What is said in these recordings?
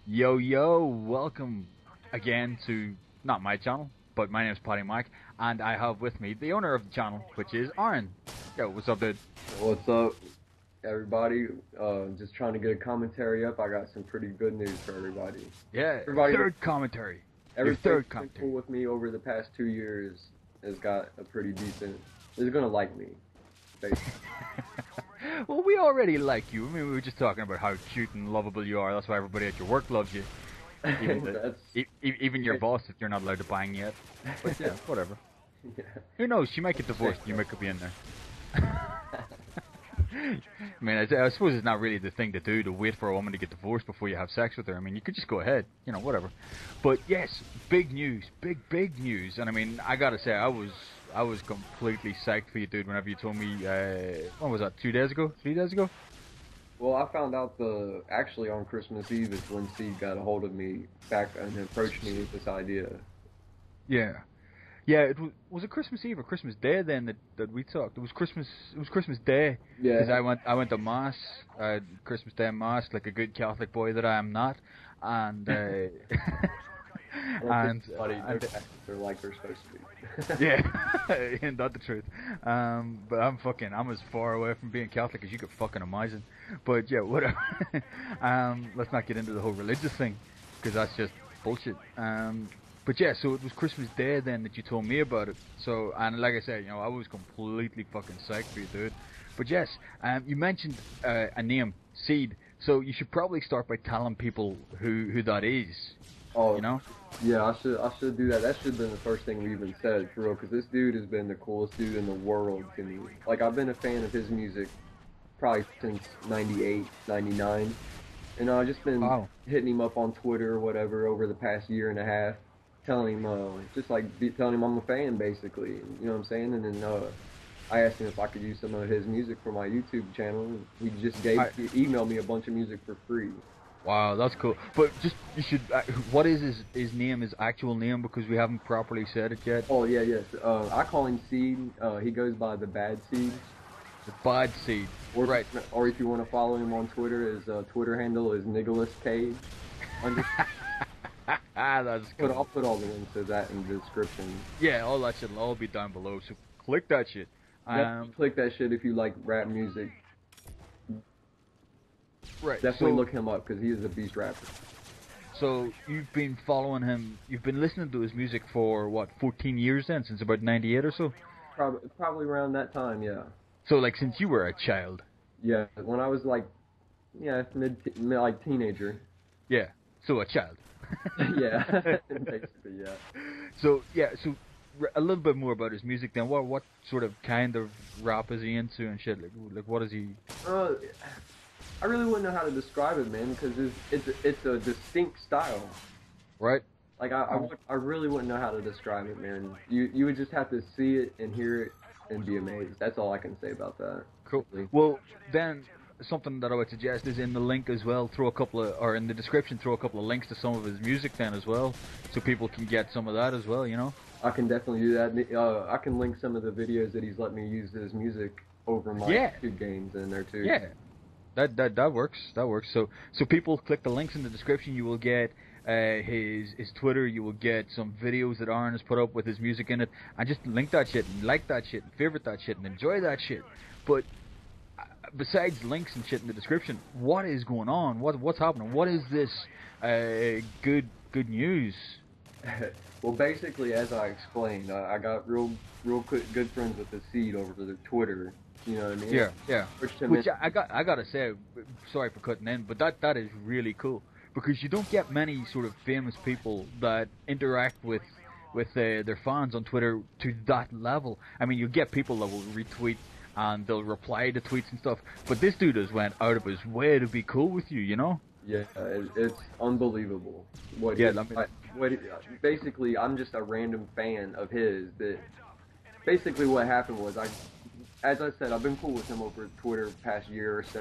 Yo, yo, welcome again to not my channel, but my name is Potty Mike, and I have with me the owner of the channel, which is Aaron. Yo, what's up, dude? What's up, everybody? Just trying to get a commentary up. I got some pretty good news for everybody. Yeah, Everybody, third commentary. Your everybody third that's been commentary. cool with me over the past 2 years has got a pretty decent. Is gonna like me, basically. Well, we already like you. I mean, we were just talking about how cute and lovable you are. That's why everybody at your work loves you. Even That's even your boss, if you're not allowed to bang yet. But yeah, whatever. yeah. Who knows? She might get divorced. And you might could be in there. I mean, I suppose it's not really the thing to do to wait for a woman to get divorced before you have sex with her. I mean, you could just go ahead, whatever. But yes, big news, big news. And I mean, I gotta say, I was completely psyched for you, dude. Whenever you told me, when was that? 2 days ago? 3 days ago? Well, I found out actually on Christmas Eve is when Steve got a hold of me back and approached me with this idea. Yeah. Yeah, was it Christmas Eve or Christmas Day then that we talked? It was Christmas Day because Yeah. I went to mass, Christmas Day mass, like a good Catholic boy that I am not, and I don't think and anybody and knows they're like they're supposed to be. yeah, ain't that the truth? But I'm as far away from being Catholic as you could fucking imagine. But yeah, whatever. Let's not get into the whole religious thing because that's just bullshit. But yeah, so it was Christmas Day then that you told me about it. So, and like I said, I was completely fucking psyched for you, dude. But yes, you mentioned a name, Seed. So you should probably start by telling people who that is. Oh, You know? yeah, I should do that. That should have been the first thing we even said, for real, because this dude has been the coolest dude in the world to me. Like, I've been a fan of his music probably since 98, 99. And I've just been Wow. hitting him up on Twitter or whatever over the past year and a half, telling him, telling him I'm a fan, basically. You know what I'm saying? And then I asked him if I could use some of his music for my YouTube channel. And he just I, he emailed me a bunch of music for free. wow, that's cool. But just you should. What is his name? His actual name? Because we haven't properly said it yet. Oh, yeah, yes. I call him Seed. He goes by the Bad Seed. The Bad Seed. Or, Right. or if you want to follow him on Twitter, his Twitter handle is Nicholas Cage. Under, That's I'll cool. put all the links to that in the description. Yeah, all that shit will all be down below. So click that shit. Definitely click that shit if you like rap music. Right. Definitely look him up because he is a beast rapper. So you've been following him. You've been listening to his music for what, 14 years then, since about 98 or so. Probably around that time, yeah. So like since you were a child. Yeah, when I was like, yeah, like teenager. Yeah. So a child. Yeah, basically, yeah. So yeah. So a little bit more about his music then. What sort of kind of rap is he into and shit? Like what is he? Uh, I really wouldn't know how to describe it, man, because it's a distinct style. Right. Like I really wouldn't know how to describe it, man. You would just have to see it and hear it and be amazed. That's all I can say about that. Cool. Really. Well, then something that I would suggest is in the link as well. Or in the description, throw a couple of links to some of his music then as well, so people can get some of that as well. I can definitely do that. I can link some of the videos that he's let me use his music over my Yeah. YouTube games in there too. Yeah. That works. That works. So people click the links in the description. You will get his Twitter. You will get some videos that Aaron has put up with his music in it, and just link that shit and like that shit and favorite that shit and enjoy that shit. But besides links and shit in the description, what is going on? What's happening? What is this good news? Well, basically, as I explained, I got good friends with the Seed over the Twitter. You know what I mean? Yeah. Pushed him Which in. I gotta say, sorry for cutting in, but that is really cool because you don't get many sort of famous people that interact with their fans on Twitter to that level. I mean, you get people that will retweet and they'll reply to tweets and stuff, but this dude has went out of his way to be cool with you, you know? Yeah, it's unbelievable. Yeah, I mean, Basically, I'm just a random fan of his. That basically what happened was as I said, I've been cool with him over Twitter the past year or so.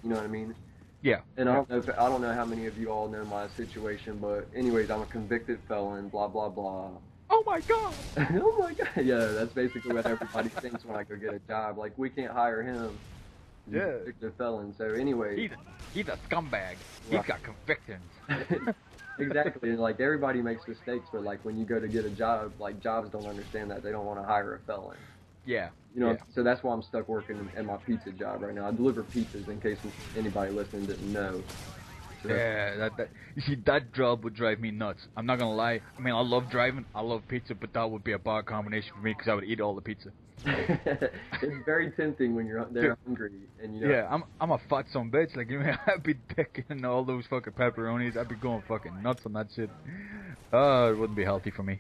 You know what I mean? yeah, And I don't know how many of you all know my situation, but anyways, I'm a convicted felon. Blah blah blah. oh my god, Oh my god! Yeah, that's basically what everybody thinks when I go get a job. Like, we can't hire him. He's Yeah. a convicted felon. So anyway, He's a scumbag. He's Right. got convictions. exactly. And like everybody makes mistakes, but like when you go to get a job, like jobs don't understand that. They don't want to hire a felon. Yeah. You know, Yeah. so that's why I'm stuck working at my pizza job right now. I deliver pizzas in case anybody listening didn't know. So Yeah, you see, that job would drive me nuts. I'm not gonna lie. I mean, I love driving, I love pizza, but that would be a bad combination for me because I would eat all the pizza. it's very tempting when you're there hungry and you know. Yeah, I'm a fat son bitch. Like, you know, I'd be picking all those fucking pepperonis. I'd be going fucking nuts on that shit. Oh, it wouldn't be healthy for me.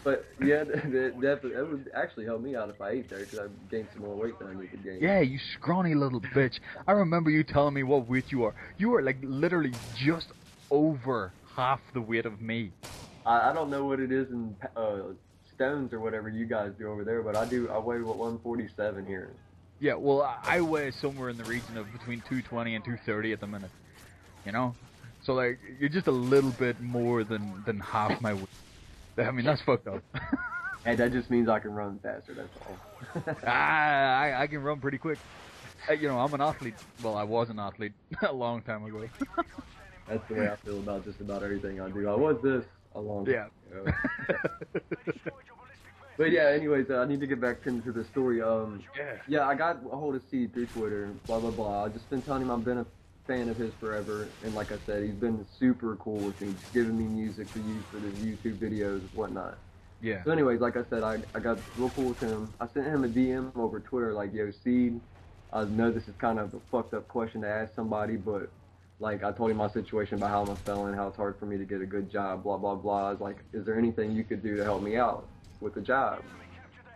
But yeah, that would actually help me out if I ate there because I gained some more weight than I need to gain. Yeah, you scrawny little bitch. I remember you telling me what weight you are. You are like literally just over half the weight of me. I don't know what it is in stones or whatever you guys do over there, but I weigh 147 here. Yeah, well, I weigh somewhere in the region of between 220 and 230 at the minute. You know? So, like, you're just a little bit more than half my weight. I mean, that's fucked up. Hey, that just means I can run faster, that's all. I can run pretty quick. You know, I'm an athlete. Well, I was an athlete a long time ago. That's the way I feel about just about everything I do. I was this a long time ago. But yeah, anyways, I need to get back into the story. Yeah, I got a hold of Seed through Twitter, blah, blah, blah. I've just been telling him I've been a fan of his forever, and like I said, he's been super cool with me, just giving me music to use for his YouTube videos and whatnot. Yeah. So anyways, like I said, I got real cool with him. I sent him a DM over Twitter like, yo, Seed, I know this is kind of a fucked up question to ask somebody, but like I told him my situation about how I'm a felon, how it's hard for me to get a good job, blah, blah, blah. I was like, is there anything you could do to help me out with the job?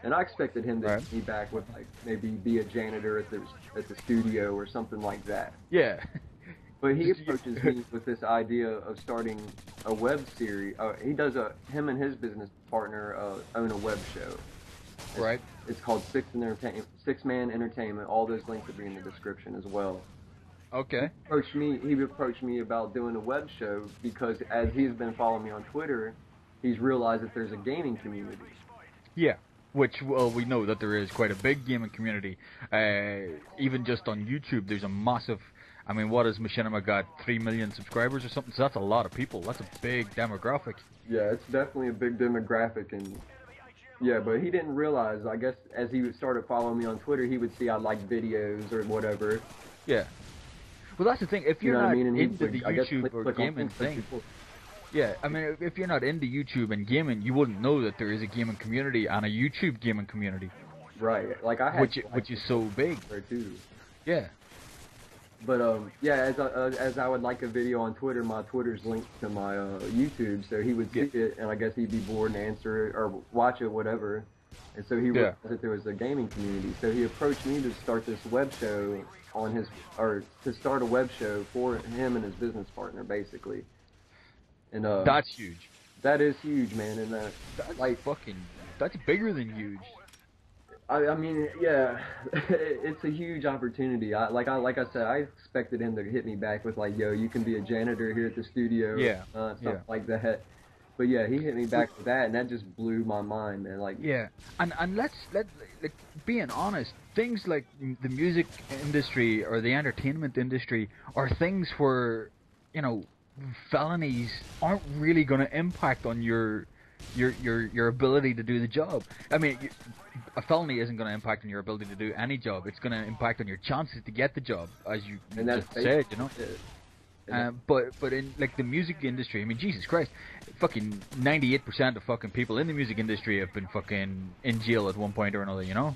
And I expected him to hit me back with like maybe be a janitor at the studio or something like that. Yeah. But he approaches me with this idea of starting a web series. Him and his business partner own a web show. Right. It's called Six Man Entertainment. All those links will be in the description as well. Okay. He approached me about doing a web show because as he's been following me on Twitter, he's realized that there's a gaming community. Yeah. Which, well, we know that there is quite a big gaming community. Even just on YouTube, there's a massive... I mean, what has Machinima got? 3 million subscribers or something? So that's a lot of people. That's a big demographic. Yeah, it's definitely a big demographic. And yeah, but he didn't realize, I guess, as he started following me on Twitter, he would see I like videos or whatever. Yeah. Well, that's the thing. If you're you know not what I mean? And into the YouTube or click gaming thing... Yeah, I mean, if you're not into YouTube and gaming, you wouldn't know that there is a gaming community and a YouTube gaming community. Right, like I had which is so big. There too. Yeah. But yeah, as I would like a video on Twitter, my Twitter's linked to my YouTube, so he would see it, and I guess he'd be bored and answer it or watch it, whatever. And so he realized that there was a gaming community. So he approached me to start this web show to start a web show for him and his business partner, basically. And that's huge. That is huge, man, and that's like that's bigger than huge. I mean, yeah, it's a huge opportunity. Like I said, I expected him to hit me back with like, "Yo, you can be a janitor here at the studio," something like that. But yeah, he hit me back with that, and that just blew my mind, man. Like, yeah, and let's being honest, things like the music industry or the entertainment industry are things where, you know, felonies aren't really going to impact on your ability to do the job. I mean, a felony isn't going to impact on your ability to do any job. It's going to impact on your chances to get the job, as you just said, you know. But in like the music industry, I mean, Jesus Christ, fucking 98% of fucking people in the music industry have been fucking in jail at one point or another, you know.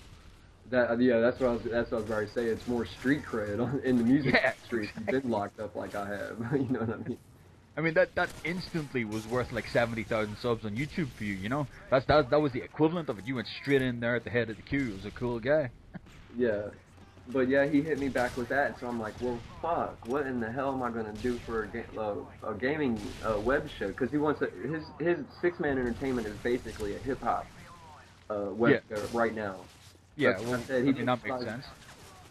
That's what I was about to say. It's more street cred in the music industry. If you've been locked up like I have, you know what I mean. I mean, that instantly was worth like 70,000 subs on YouTube for you, you know? That was the equivalent of it. You went straight in there at the head of the queue. It was a cool guy. Yeah. But yeah, he hit me back with that, so I'm like, well, fuck, what in the hell am I going to do for a gaming web show? Because he wants his Six Man Entertainment is basically a hip-hop web show right now. Yeah, like well, I said, he that makes sense.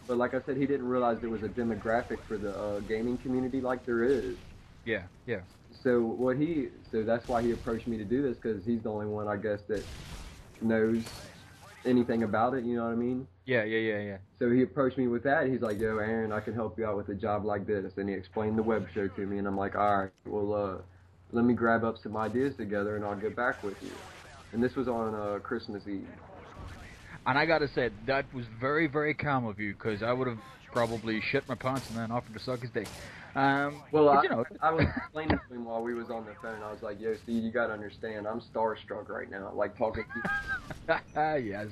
But like I said, he didn't realize there was a demographic for the gaming community like there is. Yeah, yeah. So that's why he approached me to do this, because he's the only one, I guess, that knows anything about it, you know what I mean? Yeah. So he approached me with that. He's like, "Yo, Aaron, I can help you out with a job like this." And he explained the web show to me, and I'm like, "All right, well, let me grab up some ideas together, and I'll get back with you." And this was on Christmas Eve. And I gotta say, that was very, very calm of you, because I would have probably shit my pants and then offered to suck his dick. Well, but you know. I was explaining to him while we was on the phone. I was like, "Yo, Steve, you gotta understand, I'm starstruck right now. Like talking to Yes.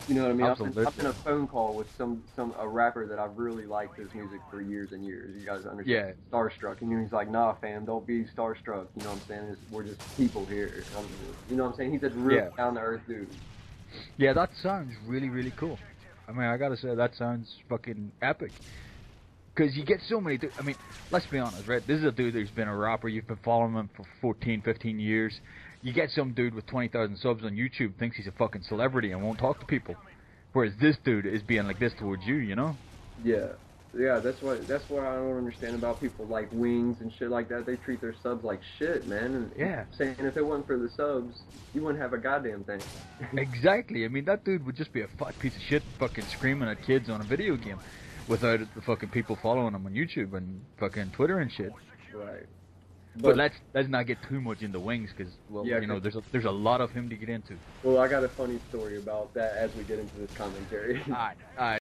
you know what I mean? Absolutely. I'm in a phone call with a rapper that I've really liked his music for years and years. You guys understand? Yeah. Starstruck, and he's like, "Nah, fam, don't be starstruck." You know what I'm saying? We're just people here. You know what I'm saying? He's a real down to earth dude. Yeah, that sounds really, really cool. I mean, I gotta say, that sounds fucking epic. Because you get so many... I mean, let's be honest, right? This is a dude who's been a rapper. You've been following him for 14, 15 years. You get some dude with 20,000 subs on YouTube, thinks he's a fucking celebrity and won't talk to people. Whereas this dude is being like this towards you, you know? Yeah. That's what I don't understand about people like Wings and shit like that. They treat their subs like shit, man. And saying if it wasn't for the subs, you wouldn't have a goddamn thing. Exactly. I mean, that dude would just be a fat piece of shit fucking screaming at kids on a video game without the fucking people following him on YouTube and fucking Twitter and shit. Right. But let's not get too much into Wings, because you know, there's a lot of him to get into. Well, I got a funny story about that as we get into this commentary. All right.